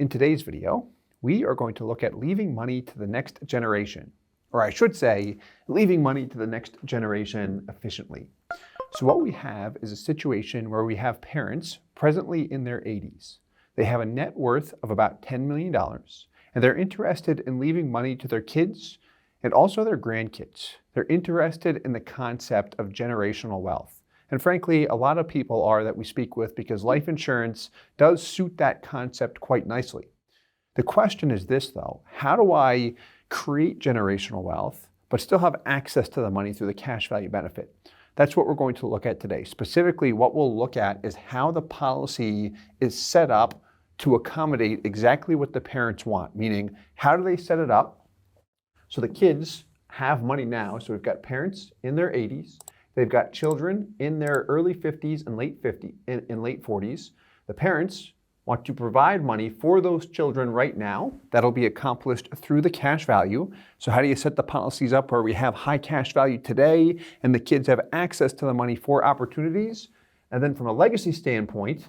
In today's video, we are going to look at leaving money to the next generation, or I should say, leaving money to the next generation efficiently. So what we have is a situation where we have parents presently in their 80s. They have a net worth of about $10 million, and they're interested in leaving money to their kids and also their grandkids. They're interested in the concept of generational wealth. And frankly, a lot of people are that we speak with because life insurance does suit that concept quite nicely. The question is this though, how do I create generational wealth but still have access to the money through the cash value benefit? That's what we're going to look at today. Specifically, what we'll look at is how the policy is set up to accommodate exactly what the parents want, meaning how do they set it up so the kids have money now. So we've got parents in their 80s. They've got children in their early 50s and late 40s. The parents want to provide money for those children right now. That'll be accomplished through the cash value. So how do you set the policies up where we have high cash value today and the kids have access to the money for opportunities? And then from a legacy standpoint,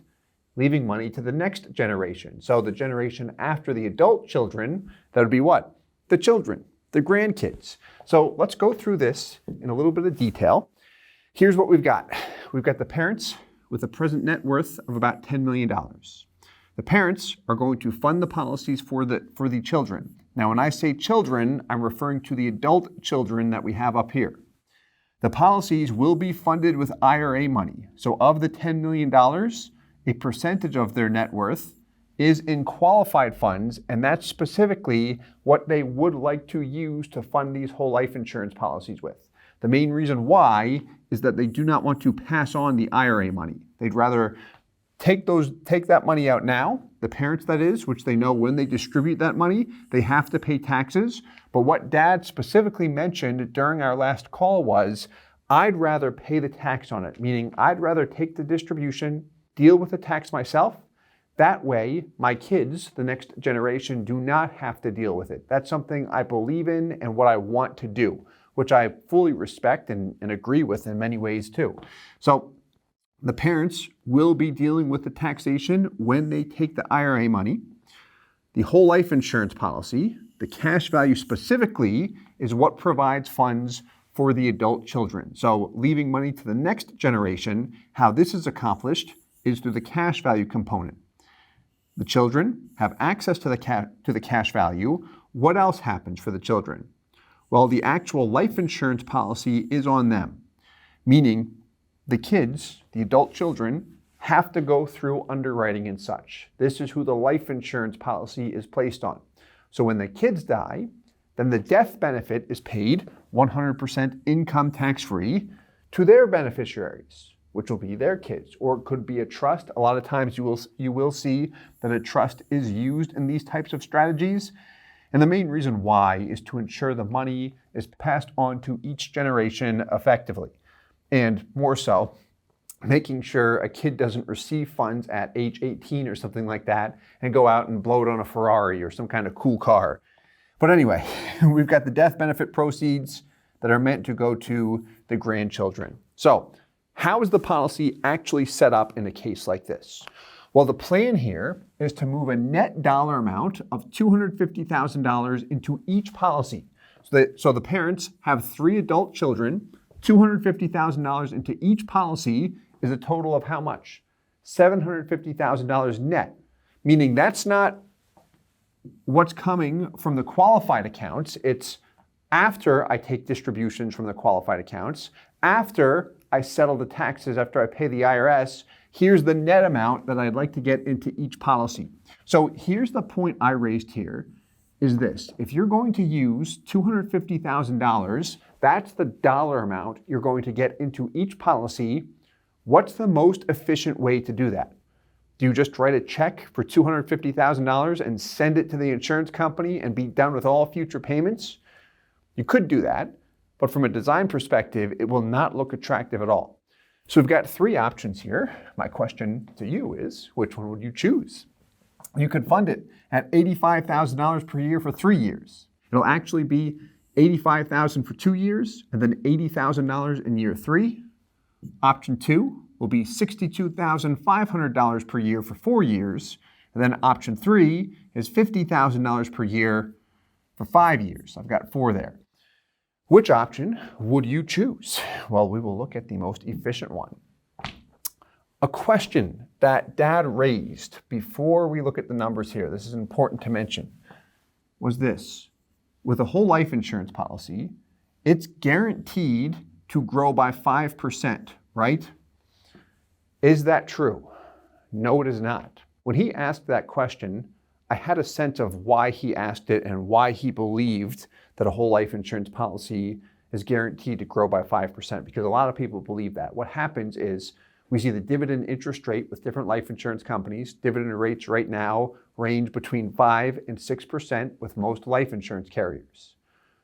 leaving money to the next generation. So the generation after the adult children, that would be what? The children, the grandkids. So let's go through this in a little bit of detail. Here's what we've got. We've got the parents with a present net worth of about $10 million. The parents are going to fund the policies for the children. Now, when I say children, I'm referring to the adult children that we have up here. The policies will be funded with IRA money. So of the $10 million, a percentage of their net worth is in qualified funds, and that's specifically what they would like to use to fund these whole life insurance policies with. The main reason why is that they do not want to pass on the IRA money. They'd rather take that money out now, the parents that is, which they know when they distribute that money, they have to pay taxes. But what Dad specifically mentioned during our last call was, I'd rather pay the tax on it, meaning I'd rather take the distribution, deal with the tax myself. That way, my kids, the next generation, do not have to deal with it. That's something I believe in and what I want to do, which I fully respect and agree with in many ways too. So the parents will be dealing with the taxation when they take the IRA money. The whole life insurance policy, the cash value specifically, is what provides funds for the adult children. So leaving money to the next generation, how this is accomplished is through the cash value component. The children have access to the cash value. What else happens for the children? Well, the actual life insurance policy is on them, meaning the kids, the adult children, have to go through underwriting and such. This is who the life insurance policy is placed on. So when the kids die, then the death benefit is paid 100% income tax-free to their beneficiaries, which will be their kids, or it could be a trust. A lot of times you will see that a trust is used in these types of strategies. And the main reason why is to ensure the money is passed on to each generation effectively. And more so, making sure a kid doesn't receive funds at age 18 or something like that and go out and blow it on a Ferrari or some kind of cool car. But anyway, we've got the death benefit proceeds that are meant to go to the grandchildren. So how is the policy actually set up in a case like this? Well, the plan here is to move a net dollar amount of $250,000 into each policy. So the parents have 3 adult children, $250,000 into each policy is a total of how much? $750,000 net, meaning that's not what's coming from the qualified accounts. It's after I take distributions from the qualified accounts, after I settle the taxes, after I pay the IRS, here's the net amount that I'd like to get into each policy. So here's the point I raised here, is this. If you're going to use $250,000, that's the dollar amount you're going to get into each policy. What's the most efficient way to do that? Do you just write a check for $250,000 and send it to the insurance company and be done with all future payments? You could do that, but from a design perspective, it will not look attractive at all. So we've got 3 options here. My question to you is, which one would you choose? You could fund it at $85,000 per year for 3 years. It'll actually be $85,000 for 2 years and then $80,000 in year 3. Option 2 will be $62,500 per year for 4 years, And then option 3 is $50,000 per year for 5 years. I've got 4 there. Which option would you choose? Well, we will look at the most efficient one. A question that Dad raised before we look at the numbers here, this is important to mention, was this. With a whole life insurance policy, it's guaranteed to grow by 5%, right? Is that true? No, it is not. When he asked that question, I had a sense of why he asked it and why he believed that a whole life insurance policy is guaranteed to grow by 5%, because a lot of people believe that. What happens is we see the dividend interest rate with different life insurance companies. Dividend rates right now range between 5 and 6% with most life insurance carriers.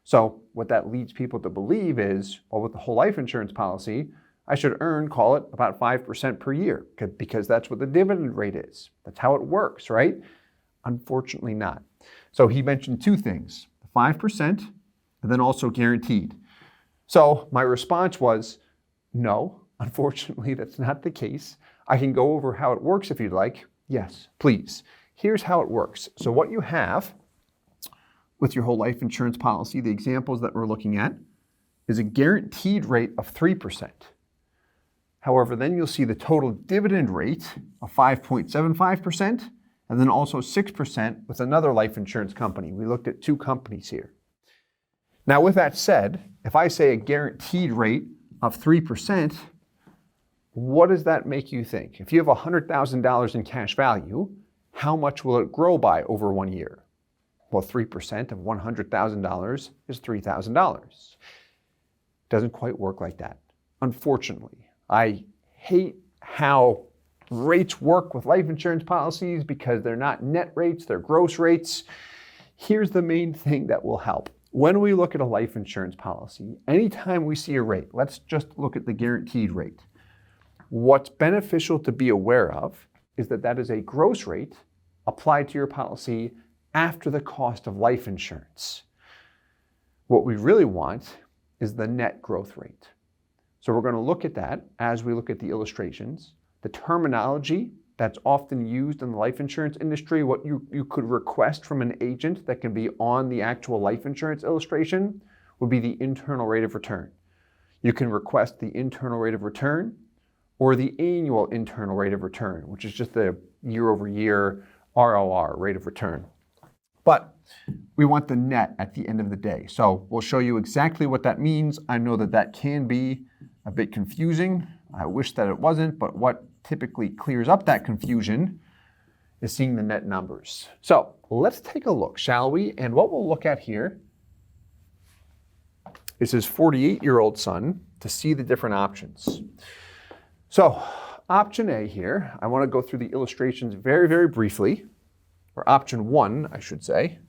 So what that leads people to believe is, well, with the whole life insurance policy, I should earn, call it, about 5% per year, because that's what the dividend rate is. That's how it works, right? Unfortunately not. So he mentioned 2 things, 5% and then also guaranteed. So my response was, no, unfortunately that's not the case. I can go over how it works if you'd like. Yes, please. Here's how it works. So what you have with your whole life insurance policy, the examples that we're looking at, is a guaranteed rate of 3%. However, then you'll see the total dividend rate of 5.75%, and then also 6% with another life insurance company. We looked at 2 companies here. Now, with that said, if I say a guaranteed rate of 3%, what does that make you think? If you have $100,000 in cash value, how much will it grow by over 1 year? Well, 3% of $100,000 is $3,000. Doesn't quite work like that, unfortunately. I hate how rates work with life insurance policies because they're not net rates, they're gross rates. Here's the main thing that will help. When we look at a life insurance policy, anytime we see a rate, let's just look at the guaranteed rate. What's beneficial to be aware of is that that is a gross rate applied to your policy after the cost of life insurance. What we really want is the net growth rate. So we're going to look at that as we look at the illustrations. The terminology that's often used in the life insurance industry, what you could request from an agent that can be on the actual life insurance illustration, would be the internal rate of return. You can request the internal rate of return or the annual internal rate of return, which is just the year-over-year ROR, rate of return. But we want the net at the end of the day. So we'll show you exactly what that means. I know that that can be a bit confusing. I wish that it wasn't, but what typically clears up that confusion is seeing the net numbers. So let's take a look, shall we? And what we'll look at here is his 48-year-old son to see the different options. So option A here, I want to go through the illustrations very, very briefly, or option 1, I should say.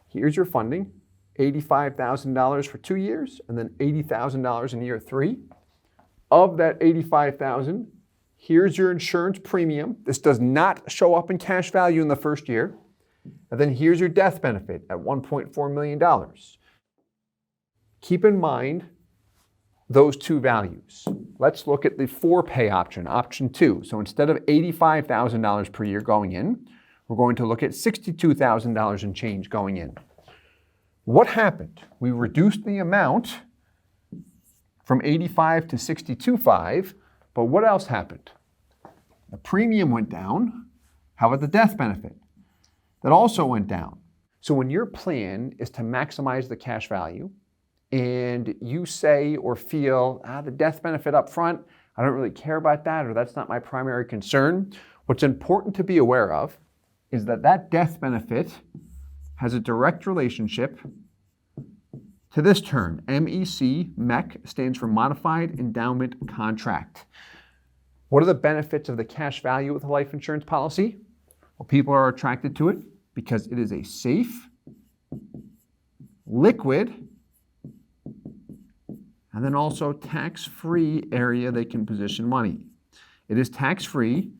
Here's your funding, $85,000 for 2 years, and then $80,000 in year 3. Of that $85,000, here's your insurance premium. This does not show up in cash value in the first year. And then here's your death benefit at $1.4 million. Keep in mind those 2 values. Let's look at the 4-pay option, option 2. So instead of $85,000 per year going in, we're going to look at $62,000 and change going in. What happened? We reduced the amount from 85 to 62.5, but what else happened? The premium went down. How about the death benefit? That also went down. So when your plan is to maximize the cash value and you say or feel, the death benefit up front, I don't really care about that, or that's not my primary concern, what's important to be aware of is that that death benefit has a direct relationship to this term. MEC stands for Modified Endowment Contract. What are the benefits of the cash value with a life insurance policy? Well, people are attracted to it because it is a safe, liquid, and then also tax-free area they can position money. It is tax-free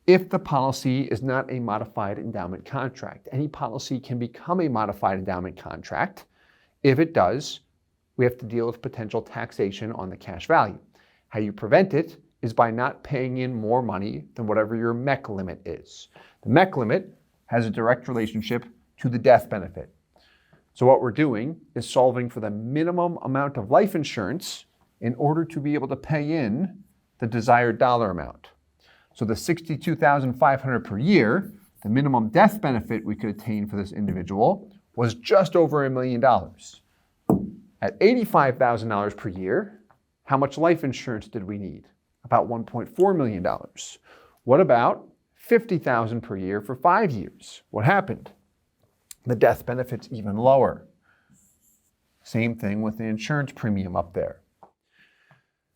if the policy is not a modified endowment contract. Any policy can become a modified endowment contract. If it does, we have to deal with potential taxation on the cash value. How you prevent it is by not paying in more money than whatever your MEC limit is. The MEC limit has a direct relationship to the death benefit. So what we're doing is solving for the minimum amount of life insurance in order to be able to pay in the desired dollar amount. So the $62,500 per year, the minimum death benefit we could attain for this individual was just over $1 million. At $85,000 per year, how much life insurance did we need? About $1.4 million. What about $50,000 per year for 5 years? What happened? The death benefit's even lower. Same thing with the insurance premium up there.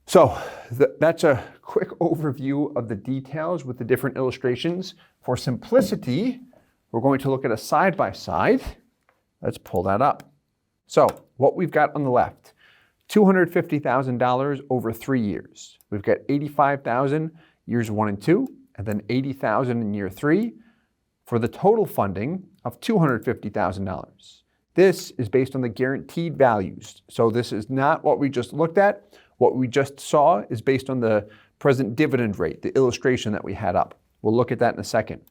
So that's a quick overview of the details with the different illustrations. For simplicity, we're going to look at a side-by-side. Let's pull that up. So what we've got on the left, $250,000 over 3 years. We've got $85,000 years 1 and 2, and then $80,000 in year 3, for the total funding of $250,000. This is based on the guaranteed values. So this is not what we just looked at. What we just saw is based on the present dividend rate, the illustration that we had up. We'll look at that in a second.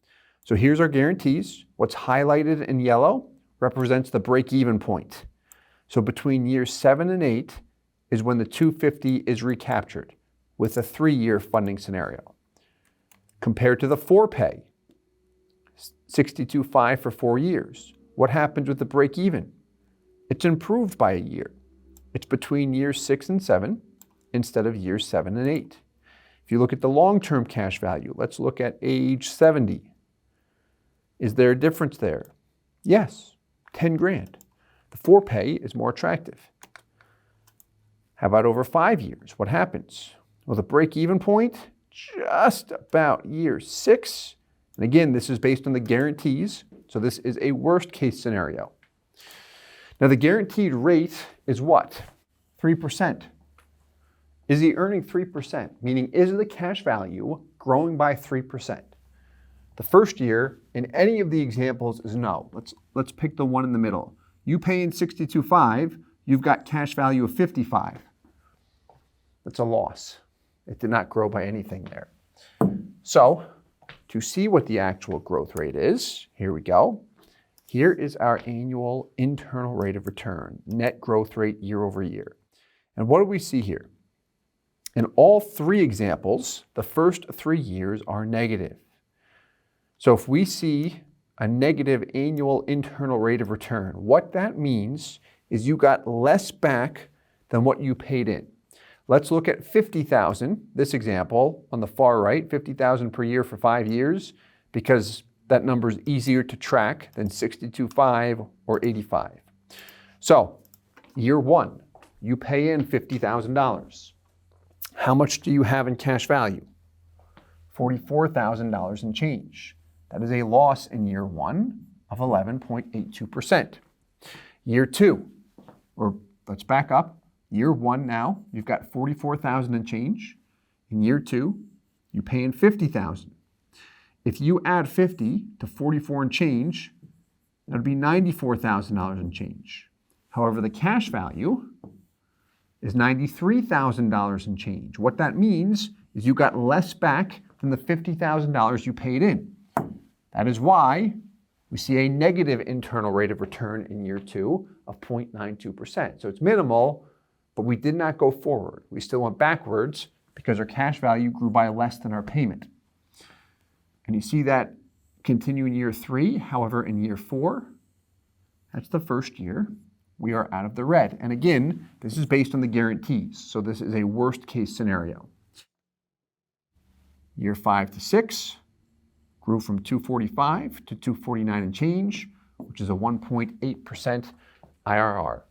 So here's our guarantees. What's highlighted in yellow represents the break-even point. So between years 7 and 8 is when the 250 is recaptured with a 3-year funding scenario. Compared to the 4-pay, 62.5 for 4 years. What happens with the break-even? It's improved by a year. It's between years 6 and 7 instead of years 7 and 8. If you look at the long-term cash value, let's look at age 70. Is there a difference there? Yes, 10 grand. The 4-pay is more attractive. How about over 5 years? What happens? Well, the break-even point, just about year 6. And again, this is based on the guarantees, so this is a worst-case scenario. Now, the guaranteed rate is what? 3%. Is he earning 3%? Meaning, is the cash value growing by 3%? The first year in any of the examples is no. Let's pick the one in the middle. You pay in 62.5, you've got cash value of 55. That's a loss. It did not grow by anything there. So, to see what the actual growth rate is, here we go. Here is our annual internal rate of return, net growth rate year over year. And what do we see here? In all 3 examples, the first 3 years are negative. So if we see a negative annual internal rate of return, what that means is you got less back than what you paid in. Let's look at 50,000, this example on the far right, 50,000 per year for 5 years, because that number is easier to track than 62.5 or 85. So, year 1, you pay in $50,000. How much do you have in cash value? $44,000 in change. That is a loss in year 1 of 11.82%. Year 2, or let's back up. Year 1 now, you've got $44,000 in change. In year 2, you pay in $50,000. If you add 50 to 44 and change, that would be $94,000 in change. However, the cash value is $93,000 in change. What that means is you got less back than the $50,000 you paid in. That is why we see a negative internal rate of return in year 2 of 0.92%. So it's minimal, but we did not go forward. We still went backwards because our cash value grew by less than our payment. And you see that continue in year 3. However, in year 4, that's the first year, we are out of the red. And again, this is based on the guarantees. So this is a worst case scenario. Year 5 to 6 grew from 245 to 249 and change, which is a 1.8% IRR.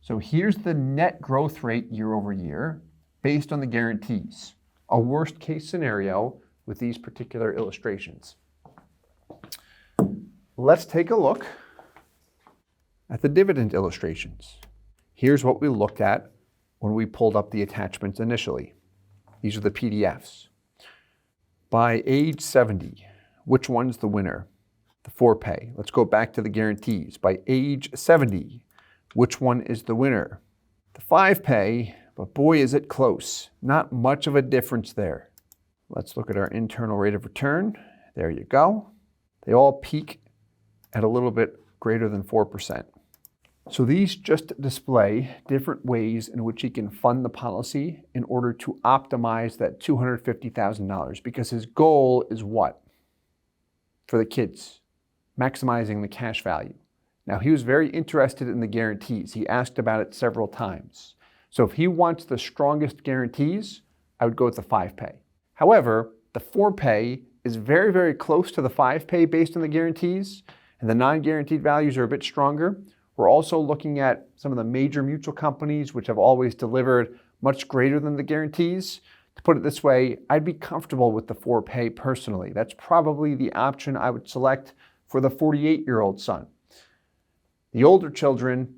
So here's the net growth rate year over year based on the guarantees. A worst case scenario with these particular illustrations. Let's take a look at the dividend illustrations. Here's what we looked at when we pulled up the attachments initially. These are the PDFs. By age 70, which one's the winner? The 4-pay. Let's go back to the guarantees. By age 70, which one is the winner? The 5-pay, but boy, is it close. Not much of a difference there. Let's look at our internal rate of return. There you go. They all peak at a little bit greater than 4%. So these just display different ways in which he can fund the policy in order to optimize that $250,000, because his goal is what? For the kids, maximizing the cash value. Now, he was very interested in the guarantees. He asked about it several times. So if he wants the strongest guarantees, I would go with the 5-pay. However, the 4-pay is very, very close to the 5-pay based on the guarantees, and the non-guaranteed values are a bit stronger. We're also looking at some of the major mutual companies which have always delivered much greater than the guarantees. To put it this way, I'd be comfortable with the 4-pay personally. That's probably the option I would select for the 48-year-old son. The older children,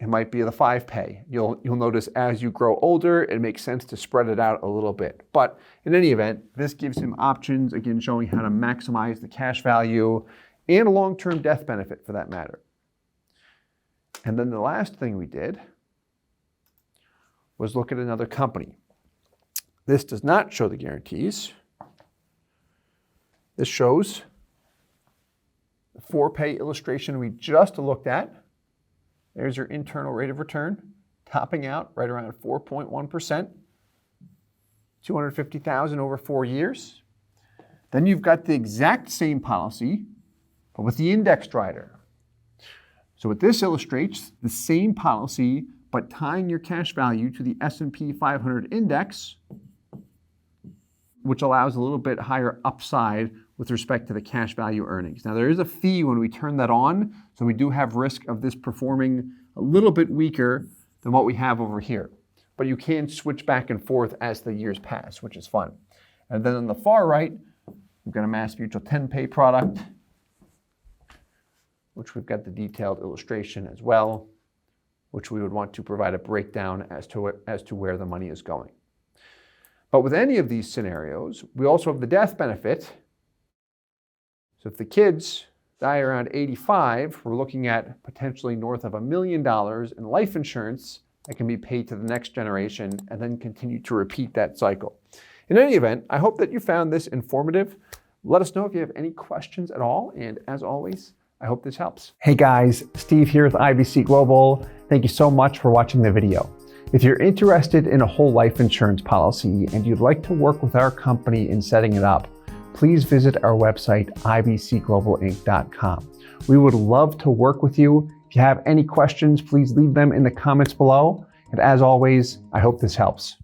it might be the 5-pay. You'll notice as you grow older, it makes sense to spread it out a little bit. But in any event, this gives him options, again, showing how to maximize the cash value and a long-term death benefit for that matter. And then the last thing we did was look at another company. This does not show the guarantees. This shows the 4-pay illustration we just looked at. There's your internal rate of return, topping out right around 4.1%, $250,000 over 4 years. Then you've got the exact same policy, but with the indexed rider. So what this illustrates, the same policy, but tying your cash value to the S&P 500 index, which allows a little bit higher upside with respect to the cash value earnings. Now, there is a fee when we turn that on, so we do have risk of this performing a little bit weaker than what we have over here. But you can switch back and forth as the years pass, which is fun. And then on the far right, we've got a MassMutual 10-pay product, which we've got the detailed illustration as well, which we would want to provide a breakdown as to where the money is going. But with any of these scenarios, we also have the death benefit. So if the kids die around 85, we're looking at potentially north of $1 million in life insurance that can be paid to the next generation and then continue to repeat that cycle. In any event, I hope that you found this informative. Let us know if you have any questions at all, and as always, I hope this helps. Hey guys, Steve here with IBC Global. Thank you so much for watching the video. If you're interested in a whole life insurance policy and you'd like to work with our company in setting it up, please visit our website, ibcglobalinc.com. We would love to work with you. If you have any questions, please leave them in the comments below. And as always, I hope this helps.